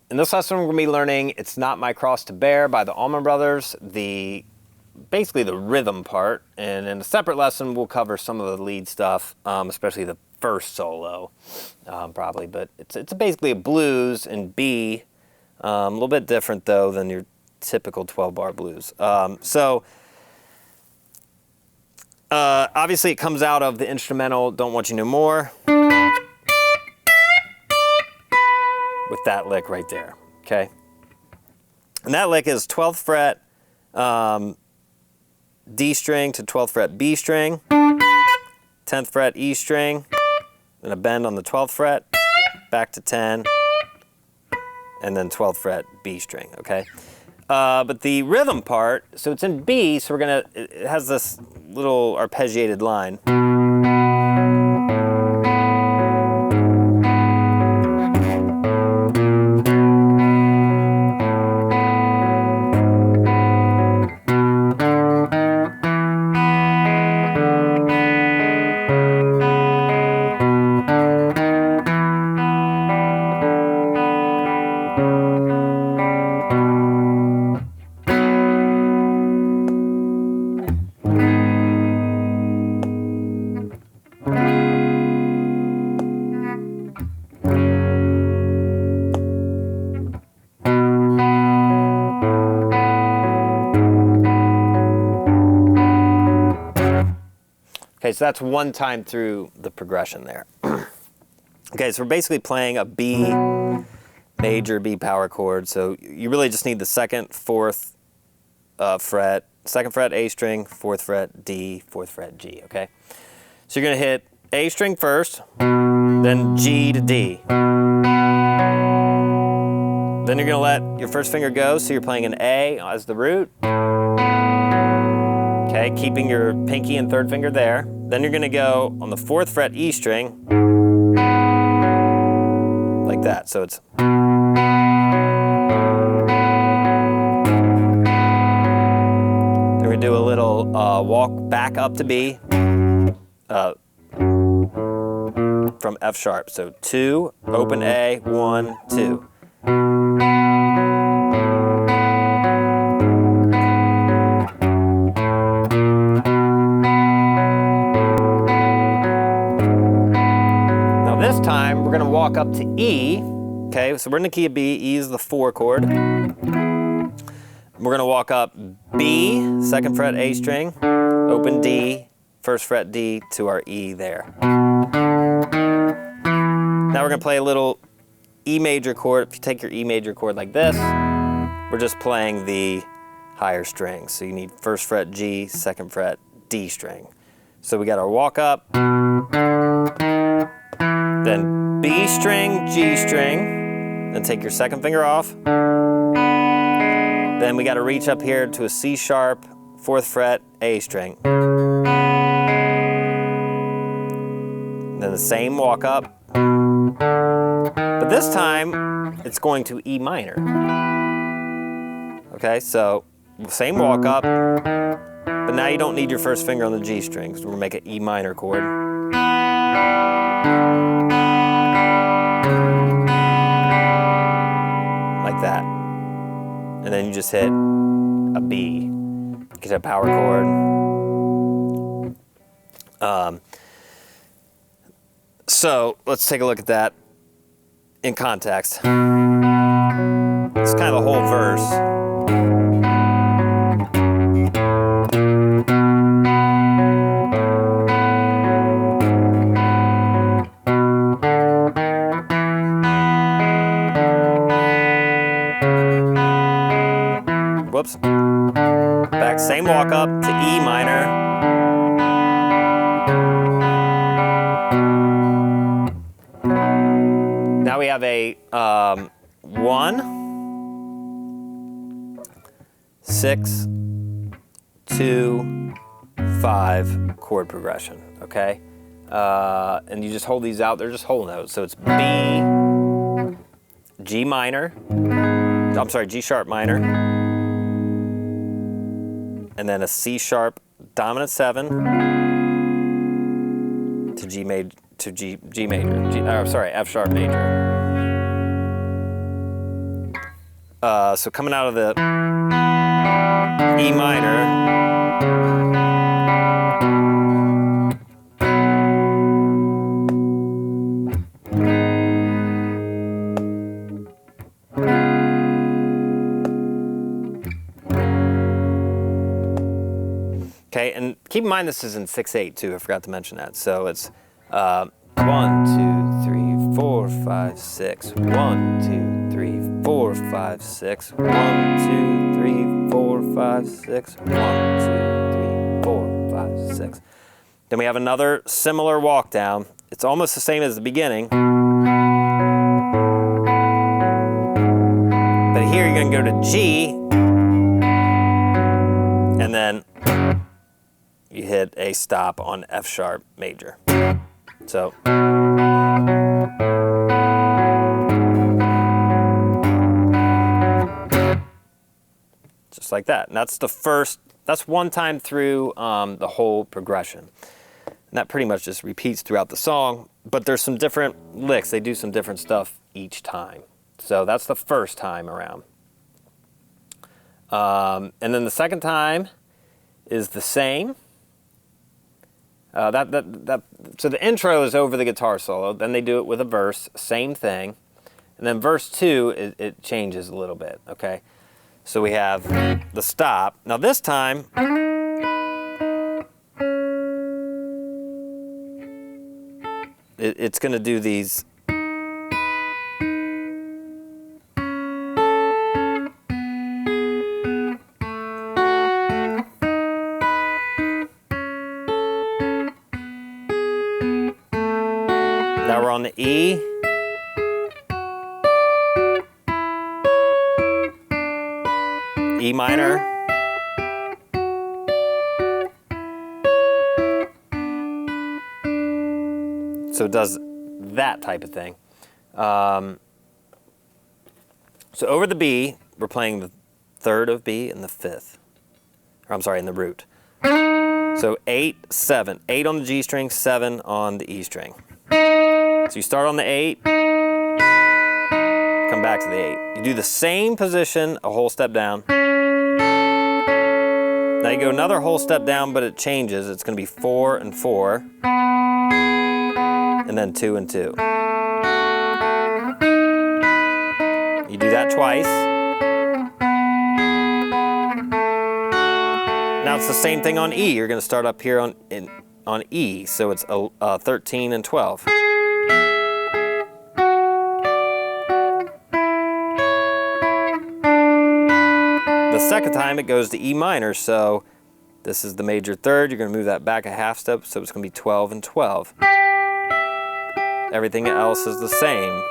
In this lesson, we're going to be learning It's Not My Cross to Bear by the Allman Brothers, basically the rhythm part. And in a separate lesson, we'll cover some of the lead stuff, especially the first solo, probably. But it's basically a blues in B, a little bit different, though, than your typical 12-bar blues. Obviously, it comes out of the instrumental Don't Want You No More, with that lick right there, okay? And that lick is 12th fret D string to 12th fret B string, 10th fret E string, then a bend on the 12th fret, back to 10, and then 12th fret B string, okay? But the rhythm part, so it's in B, so it has this little arpeggiated line. Okay, so that's one time through the progression there. Okay, so we're basically playing a B major B power chord. So you really just need the second, fourth fret, second fret A string, fourth fret D, fourth fret G, okay? So you're gonna hit A string first, then G to D. Then you're gonna let your first finger go, so you're playing an A as the root. Okay, keeping your pinky and third finger there. Then you're gonna go on the fourth fret E string, like that. So it's. Then we're gonna do a little walk back up to B from F sharp. So 2, open A, 1, 2. This time, we're going to walk up to E. Okay, so we're in the key of B. E is the 4 chord. We're going to walk up B, second fret A string, open D, first fret D to our E there. Now we're going to play a little E major chord. If you take your E major chord like this, we're just playing the higher strings. So you need first fret G, second fret D string. So we got our walk up. Then B string, G string, then take your second finger off. Then we got to reach up here to a C sharp, fourth fret, A string. Then the same walk up. But this time, it's going to E minor. Okay, so same walk up, but now you don't need your first finger on the G string, so we'll make an E minor chord. Like that. And then you just hit a B. Get a power chord. So let's take a look at that in context. It's kind of the whole verse. Whoops. Back, same walk up to E minor. Now we have a 1, 6, 2, 5 chord progression, okay? And you just hold these out, they're just whole notes. So it's B, G minor, I'm sorry, G sharp minor, and then a C sharp dominant 7 to G major, F sharp major. So coming out of the E minor, okay, and keep in mind this is in 6/8 too. I forgot to mention that. So it's 1, 2, 3, 4, 5, 6. 1, 2, 3, 4, 5, 6. 1, 2, 3, 4, 5, 6. 1, 2, 3, 4, 5, 6. Then we have another similar walk down. It's almost the same as the beginning. But here you're going to go to G, and then you hit a stop on F sharp major. So just like that. And that's the first, that's one time through the whole progression. And that pretty much just repeats throughout the song, but there's some different licks. They do some different stuff each time. So that's the first time around. And then the second time is the same. So the intro is over the guitar solo, then they do it with a verse, same thing. And then verse 2, it changes a little bit, okay? So we have the stop. Now this time, it's going to do these. Now we're on the E. E minor. So it does that type of thing. So over the B, we're playing the third of B and the fifth. Or I'm sorry, in the root. So 8, 7. 8 on the G string, 7 on the E string. So you start on the 8, come back to the 8. You do the same position, a whole step down. Now you go another whole step down, but it changes. It's going to be 4 and 4, and then 2 and 2. You do that twice. Now it's the same thing on E. You're going to start up here on E, so it's 13 and 12. The second time it goes to E minor, so this is the major third. You're going to move that back a half step, so it's going to be 12 and 12. Everything else is the same.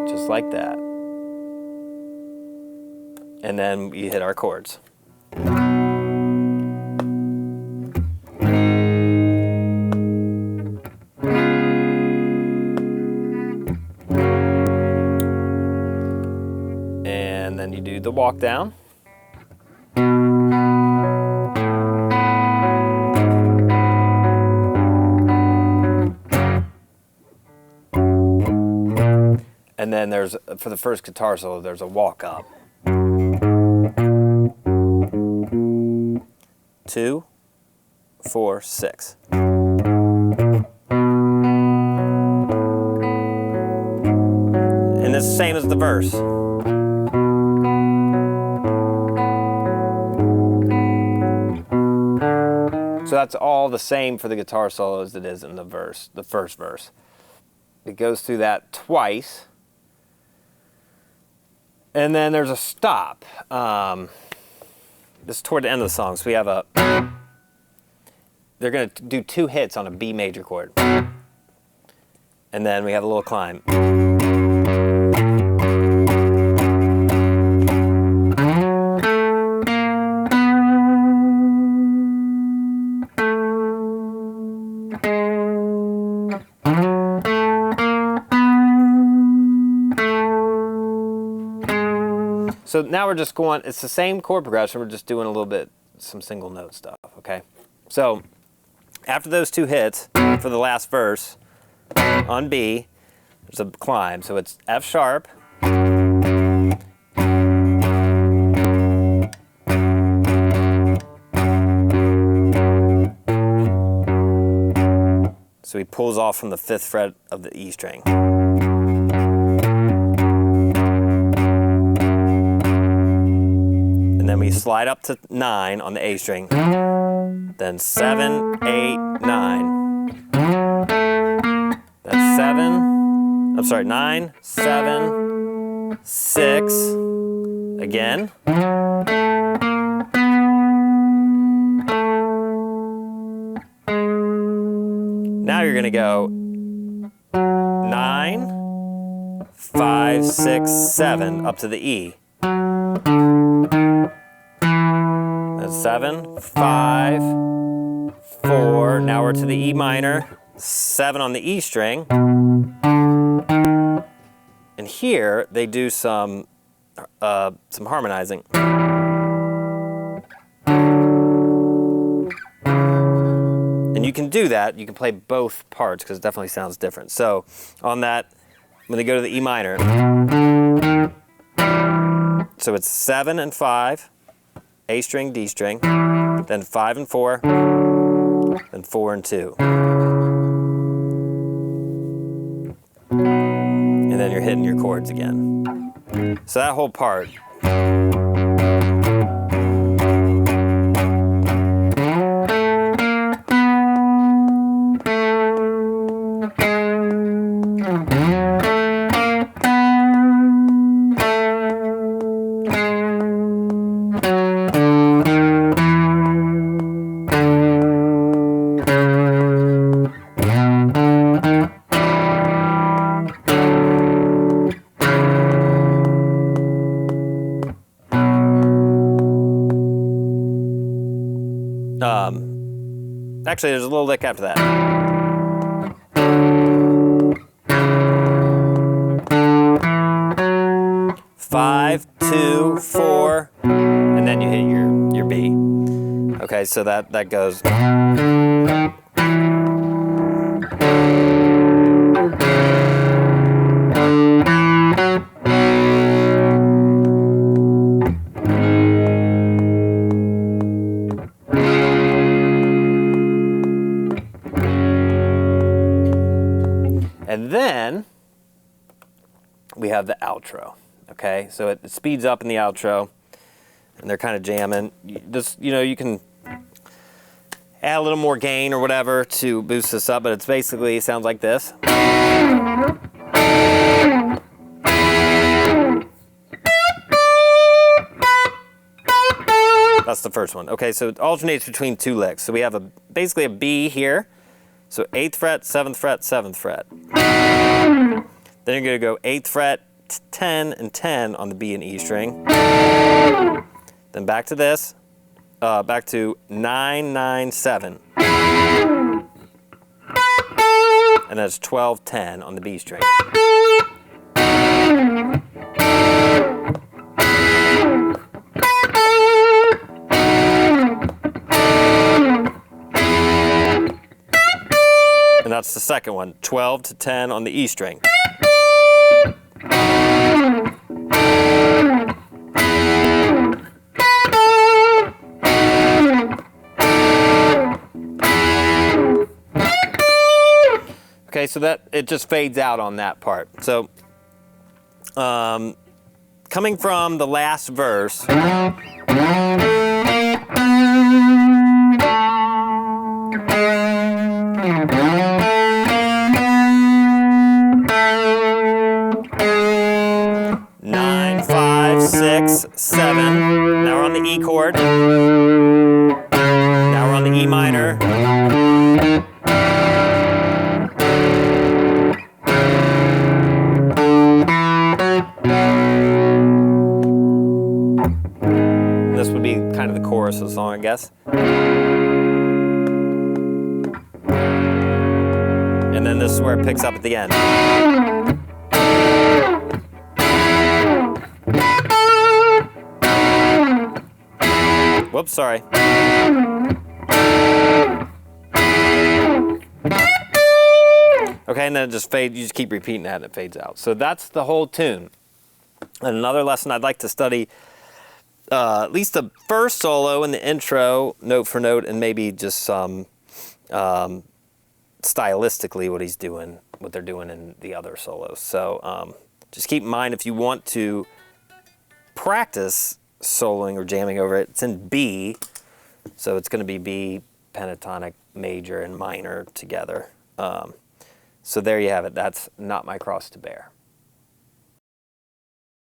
Just like that. And then we hit our chords. And then you do the walk down. And then there's, for the first guitar solo, there's a walk up. 2, 4, 6. And it's the same as the verse. So that's all the same for the guitar solo as it is in the verse, the first verse. It goes through that twice. And then there's a stop. This is toward the end of the song. So we have a, they're going to do 2 hits on a B major chord. And then we have a little climb. So now we're just going, it's the same chord progression, we're just doing a little bit, some single note stuff, okay? So after those 2 hits for the last verse on B, there's a climb, so it's F sharp, so he pulls off from the 5th fret of the E string. And then we slide up to 9 on the A string. Then 7, 8, 9. That's 9, 7, 6. Again. Now you're going to go 9, 5, 6, 7 up to the E. That's 7, 5, 4. Now we're to the E minor. 7 on the E string. And here they do some harmonizing. And you can do that. You can play both parts because it definitely sounds different. So on that, when they go to the E minor, so it's 7 and 5, A string, D string, then 5 and 4, then 4 and 2. And then you're hitting your chords again. So that whole part. Actually, there's a little lick after that. Five, 2, 4, and then you hit your B. Okay, so that goes. And then we have the outro, okay? So it speeds up in the outro, and they're kind of jamming. You can add a little more gain or whatever to boost this up, but it sounds like this. That's the first one. Okay, so it alternates between 2 licks. So we have basically a B here. So 8th fret, 7th fret, 7th fret. Then you're going to go 8th fret, 10, and 10 on the B and E string. Then back to this, back to 9, 9, 7. And that's 12, 10 on the B string. And that's the second one, 12 to 10 on the E string. Okay, so that it just fades out on that part. So, coming from the last verse. 9, 5, 6, 7. Now we're on the E chord. Now we're on the E minor. This would be kind of the chorus of the song, I guess. And then this is where it picks up at the end. Whoops, sorry. Okay, and then it just fades. You just keep repeating that and it fades out. So that's the whole tune. And another lesson I'd like to study, at least the first solo and the intro, note for note, and maybe just some stylistically what they're doing in the other solos. So just keep in mind, if you want to practice soloing or jamming over it, it's in B, so it's going to be B, pentatonic, major, and minor together. So there you have it. That's Not My Cross to Bear.